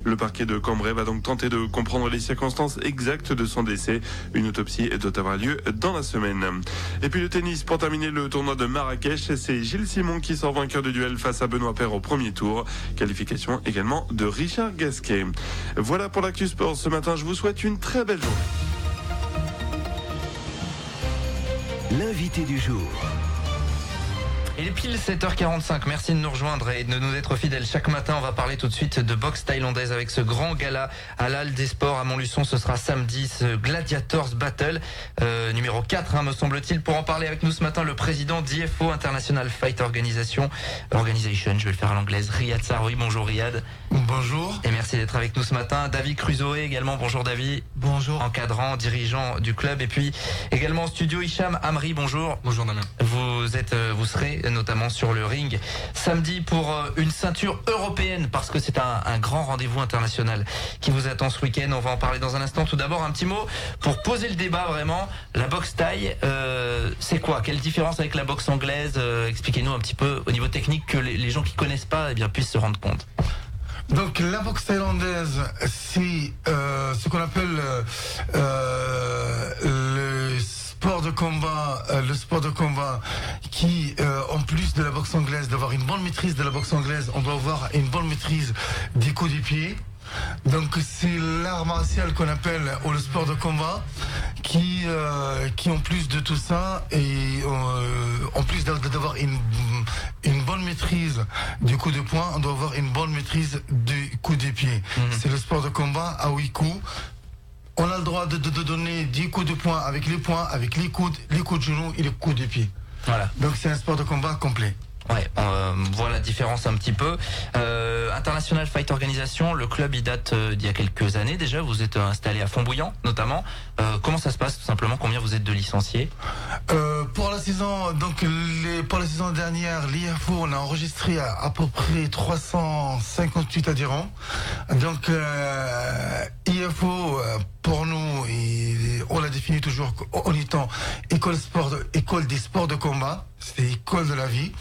Le parquet de Cambrai va donc tenter de comprendre les circonstances exactes de son décès. Une autopsie doit avoir lieu dans la semaine. Et puis le tennis, pour terminer le tournoi de Marrakech, c'est Gilles Simon qui sort vainqueur du duel face à Benoît Paire au premier tour. Qualification également de Richard Gasquet. Voilà pour l'actu sport ce matin. Je vous souhaite une très belle journée. L'invité du jour. Il est pile 7h45, merci de nous rejoindre et de nous être fidèles chaque matin. On va parler tout de suite de boxe thaïlandaise avec ce grand gala à l'Halle des Sports à Montluçon. Ce sera samedi, ce Gladiators Battle, numéro 4 me semble-t-il. Pour en parler avec nous ce matin, le président d'IFO, International Fight Organization, je vais le faire à l'anglaise, Riyad Saroui. Bonjour Riyad. Bonjour. Et merci d'être avec nous ce matin. David Crusoe également, bonjour David. Bonjour. Encadrant, dirigeant du club. Et puis également en studio, Hicham Amri, bonjour. Bonjour Damien. Vous serez notamment sur le ring samedi pour une ceinture européenne, parce que c'est un grand rendez-vous international qui vous attend ce week-end. On va en parler dans un instant. Tout d'abord, un petit mot pour poser le débat vraiment. La boxe thaï, c'est quoi? Quelle différence avec la boxe anglaise? Expliquez-nous un petit peu au niveau technique, que les gens qui connaissent pas puissent se rendre compte. Donc la boxe thaïlandaise, c'est ce qu'on appelle le sport de combat, qui en plus de la boxe anglaise, d'avoir une bonne maîtrise de la boxe anglaise, on doit avoir une bonne maîtrise des coups des pieds. Donc c'est l'art martial qu'on appelle, ou le sport de combat, qui en plus de tout ça, et en plus d'avoir une bonne maîtrise du coup de poing, on doit avoir une bonne maîtrise du coup des pieds. C'est le sport de combat à 8 coups. On a le droit de donner 10 coups de poing avec les poings, avec les coudes de genoux et les coups de pied. Voilà. Donc c'est un sport de combat complet. Ouais, on voit la différence un petit peu. International Fight Organization, le club il date d'il y a quelques années déjà. Vous êtes installé à Font-Bouillant notamment. Comment ça se passe tout simplement? Combien vous êtes de licenciés? Pour la saison dernière, l'IFO, on a enregistré à peu près 358 adhérents. Donc IFO, pour nous, on l'a défini toujours en étant école des sports de combat. C'est école de la vie.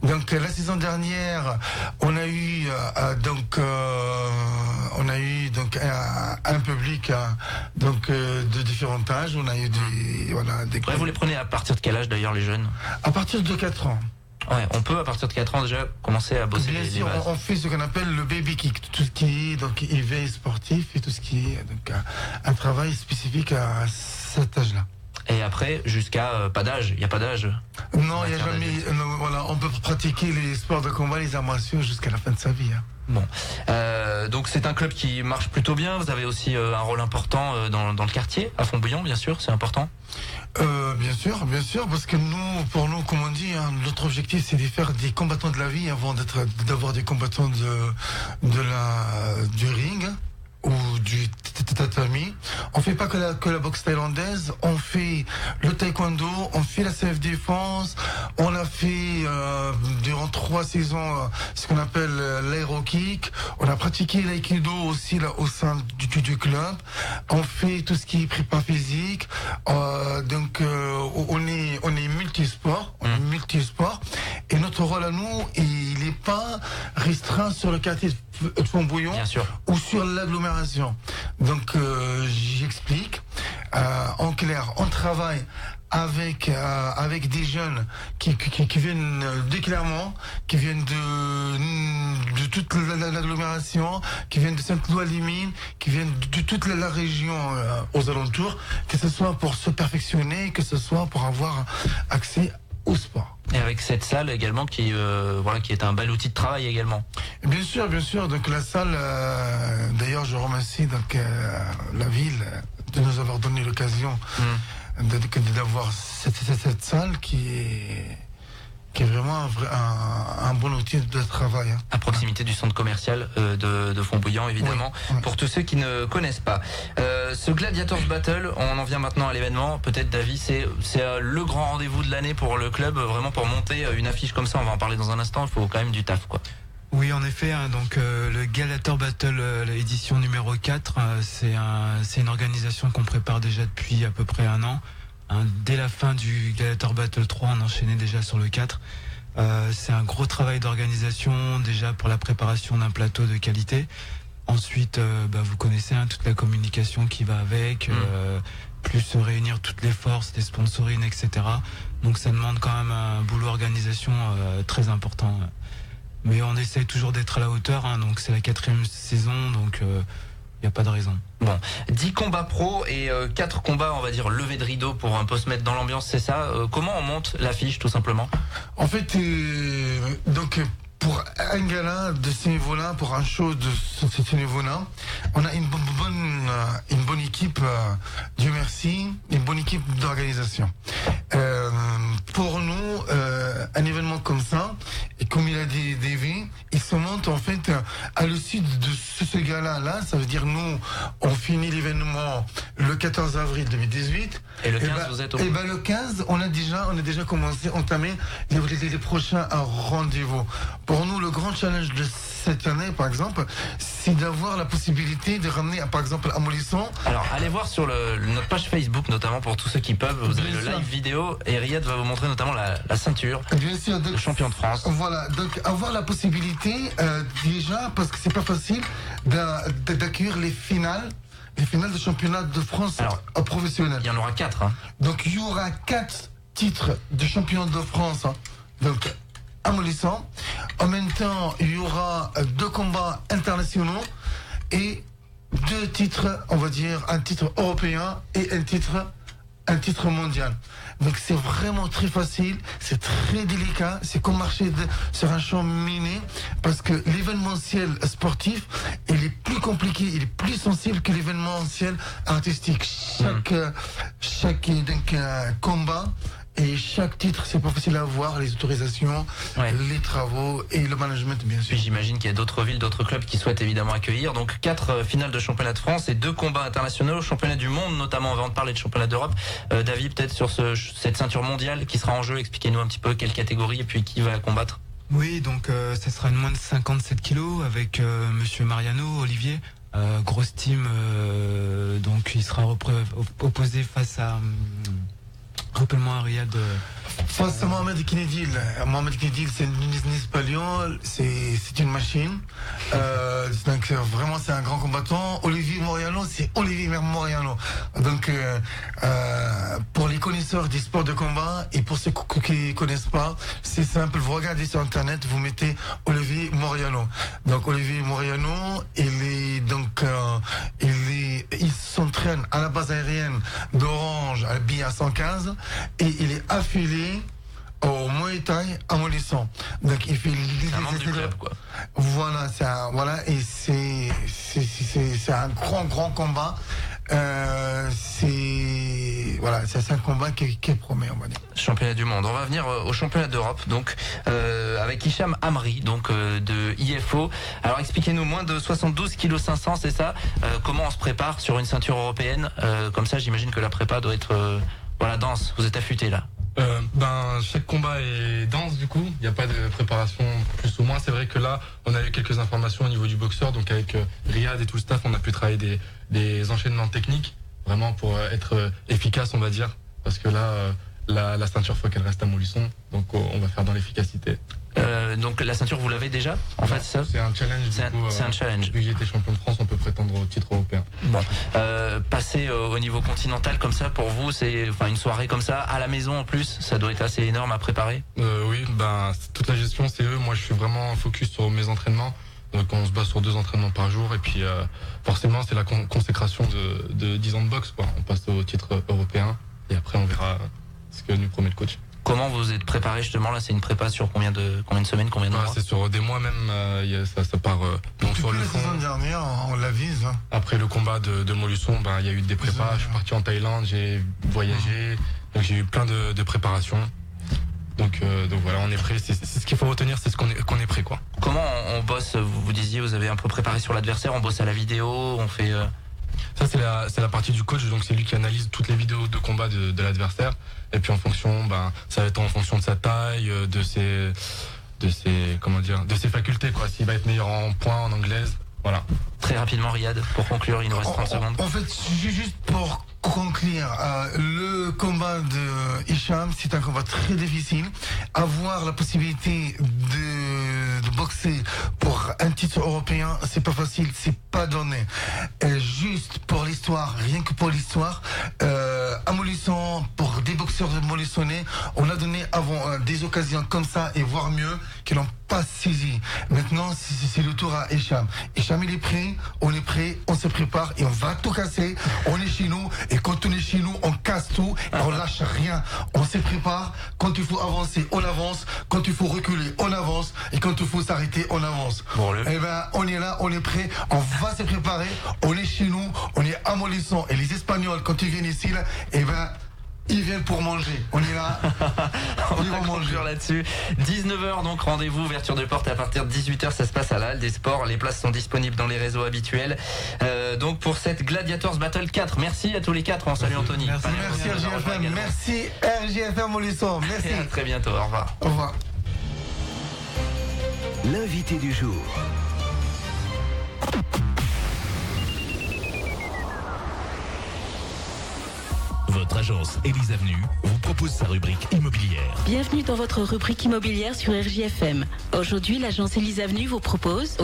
Donc la saison dernière, on a eu un public de différents âges. On a eu des Ouais, vous les prenez à partir de quel âge d'ailleurs, les jeunes? À partir de 4 ans. Ouais, on peut à partir de 4 ans déjà commencer à bosser Bien les sûr, bases. on fait ce qu'on appelle le baby kick, tout ce qui est donc éveil sportif et tout ce qui est donc un travail spécifique à cet âge-là. Et après, jusqu'à pas d'âge, il n'y a pas d'âge. Non, il n'y a jamais. Voilà, on peut pratiquer les sports de combat, les arts martiaux jusqu'à la fin de sa vie. Bon, donc c'est un club qui marche plutôt bien. Vous avez aussi un rôle important dans le quartier, à Font-Bouillant, bien sûr, c'est important. Bien sûr, parce que pour nous, comme on dit, notre objectif c'est de faire des combattants de la vie avant d'avoir des combattants du ring ou du tatami. On fait pas que la boxe thaïlandaise, on fait le taekwondo, on fait la self-défense, on a fait durant 3 saisons ce qu'on appelle l'aérokick, on a pratiqué l'aïkido aussi là au sein du club, on fait tout ce qui est prépa physique, donc on est multisport, et notre rôle à nous, il n'est pas restreint sur le quartier de Font-Bouillant ou sur l'agglomération. Donc j'explique. En clair, on travaille avec des jeunes qui viennent de Clermont, qui viennent de toute l'agglomération, qui viennent de Sainte-Loi-les-Mines, qui viennent de toute la région aux alentours, que ce soit pour se perfectionner, que ce soit pour avoir accès au sport. Et avec cette salle également qui est un bel outil de travail également. Bien sûr. Donc la salle, d'ailleurs, je remercie la ville de nous avoir donné l'occasion d'avoir cette salle qui est vraiment un bon outil de travail. À proximité du centre commercial de Font-Bouillant, évidemment, oui. Pour tous ceux qui ne connaissent pas. Ce Gladiators Battle, on en vient maintenant à l'événement. Peut-être, David, c'est le grand rendez-vous de l'année pour le club, vraiment pour monter une affiche comme ça. On va en parler dans un instant, il faut quand même du taf, quoi. Oui, en effet, donc le Gladiator Battle, l'édition numéro 4, c'est une organisation qu'on prépare déjà depuis à peu près 1 an. Dès la fin du Gladiator Battle 3, on enchaînait déjà sur le 4. C'est un gros travail d'organisation déjà pour la préparation d'un plateau de qualité. Ensuite, vous connaissez toute la communication qui va avec, plus réunir toutes les forces, les sponsorines, etc. Donc ça demande quand même un boulot organisation très important. Mais on essaye toujours d'être à la hauteur, donc c'est la 4e saison, donc il n'y a pas de raison. Bon, 10 combats pro et 4 combats, on va dire, levés de rideau pour un peu se mettre dans l'ambiance, c'est ça. Comment on monte l'affiche, tout simplement? En fait, pour un gala de ce niveau-là, pour un show de ce niveau-là, on a une bonne équipe, Dieu merci, une bonne équipe d'organisation. Pour nous, un événement comme ça, et comme il a dit Davy, il se monte en fait à l'issue de ce gala-là. Ça veut dire nous, on finit l'événement le 14 avril 2018. Et le 15, vous êtes au... le 15, on a déjà commencé à entamer les prochains rendez-vous. Pour nous, le grand challenge de cette année, par exemple, c'est d'avoir la possibilité de ramener, par exemple, à Molisson. Alors, allez voir sur notre page Facebook, notamment pour tous ceux qui peuvent. Vous avez le live vidéo et Riyad va vous montrer notamment la ceinture de champion de France. Voilà, donc avoir la possibilité, déjà, parce que c'est pas facile, d'accueillir les finales de championnat de France professionnel. Il y en aura 4. Donc, il y aura 4 titres de champion de France. Donc, à Molisson. En même temps, il y aura 2 combats internationaux et 2 titres, on va dire, un titre européen et un titre mondial. Donc c'est vraiment très facile, c'est très délicat, c'est comme marcher sur un champ miné, parce que l'événementiel sportif, il est plus compliqué, il est plus sensible que l'événementiel artistique. Chaque combat et chaque titre, c'est pas facile à avoir, les autorisations, les travaux et le management, bien sûr. Puis j'imagine qu'il y a d'autres villes, d'autres clubs qui souhaitent évidemment accueillir. Donc 4 finales de championnat de France et 2 combats internationaux, championnat du monde notamment, avant de parler de championnat d'Europe. David, peut-être sur cette ceinture mondiale qui sera en jeu, expliquez-nous un petit peu quelle catégorie et puis qui va combattre. Oui, donc ça sera une moins de 57 kilos avec monsieur Mariano, Olivier. Grosse team, donc il sera opposé face à... Rappelle-moi, Riyad. Face à Mohamed Kennedy. Mohamed Kennedy, c'est une espagnol, c'est une machine. Donc vraiment, c'est un grand combattant. Olivier Moriano, c'est Olivier Moriano. Donc pour les connaisseurs des sports de combat et pour ceux qui ne connaissent pas, c'est simple. Vous regardez sur Internet, vous mettez Olivier Moriano. Donc Olivier Moriano, il s'entraîne à la base aérienne d'Orange à BIA 115 et il est affilié au Muay Thai à Molisson. Donc il fait un membre du club, quoi. Voilà, et c'est un grand combat. C'est un combat qui promet, on va dire. Championnat du monde. On va venir au championnat d'Europe, donc avec Hicham Amri, donc de IFO. Alors expliquez-nous, moins de 72 kg 500, c'est ça. Comment on se prépare sur une ceinture européenne comme ça? J'imagine que la prépa doit être dense. Vous êtes affûté là. Chaque combat est dense, du coup. Il n'y a pas de préparation plus ou moins. C'est vrai que là, on a eu quelques informations au niveau du boxeur. Donc avec Riyad et tout le staff, on a pu travailler des enchaînements techniques, vraiment pour être efficace, on va dire. Parce que là, la ceinture, faut qu'elle reste à Molisson. Donc on va faire dans l'efficacité. Donc la ceinture, vous l'avez déjà, en fait, c'est ça? C'est un challenge. C'est un challenge. Vu que j'étais champion de France, on peut prétendre au titre européen. Bon, passer au niveau continental comme ça, pour vous, c'est une soirée comme ça, à la maison en plus, ça doit être assez énorme à préparer. Oui, toute la gestion, c'est eux. Moi, je suis vraiment focus sur mes entraînements. Donc on se base sur 2 entraînements par jour. Et puis forcément, c'est la consécration de 10 ans de boxe, quoi. On passe au titre européen. Et après, on verra ce que nous promet le coach. Comment vous êtes préparé justement là? C'est une prépa sur combien de semaines, combien de mois? C'est sur des mois même. Ça part. Donc sur le la fond. saison dernière, on la vise. Après le combat de Molusson, il y a eu des prépas. Je suis parti en Thaïlande, j'ai voyagé, donc j'ai eu plein de préparations. Donc voilà, on est prêt. C'est ce qu'il faut retenir, c'est qu'on est prêt, quoi. Comment on bosse? Vous disiez, vous avez un peu préparé sur l'adversaire. On bosse à la vidéo, on fait. Ça c'est la partie du coach, donc c'est lui qui analyse toutes les vidéos de combat de l'adversaire. Et puis en fonction, ça va être en fonction de sa taille, de ses facultés, quoi. S'il va être meilleur en points, en anglaise, voilà. Très rapidement, Riyad, pour conclure, il nous reste 30 secondes. En fait, juste pour conclure, le combat de Hicham, c'est un combat très difficile. Avoir la possibilité de de boxer pour un titre européen, c'est pas facile, c'est pas donné. Juste pour l'histoire, rien que pour l'histoire, à Montluçon, pour des boxeurs de Montluçonnais, on a donné avant des occasions comme ça et voire mieux qu'ils n'ont pas saisi. Maintenant, c'est le tour à Hicham. Hicham, il est prêt, on se prépare et on va tout casser. On est chez nous et quand on est chez nous, on casse tout et on lâche rien. On se prépare. Quand il faut avancer, on avance. Quand il faut reculer, on avance. Et quand il faut s'arrêter, on avance. Bon, Eh ben, on est là, on est prêt. On va se préparer. On est chez nous, on est à Montluçon. Et les Espagnols, quand ils viennent ici, là, eh ben, ils viennent pour manger. On est là. On va conclure là-dessus. 19h donc, rendez-vous, ouverture de porte à partir de 18h, ça se passe à la Halle des Sports. Les places sont disponibles dans les réseaux habituels. Donc pour cette Gladiators Battle 4, merci à tous les quatre. On salue Anthony. Merci RGFM. Merci RGFM Montluçon. Merci. Et à très bientôt. Au revoir. Au revoir. L'invité du jour. Votre agence Élise Avenue vous propose sa rubrique immobilière. Bienvenue dans votre rubrique immobilière sur RJFM. Aujourd'hui, l'agence Élise Avenue vous propose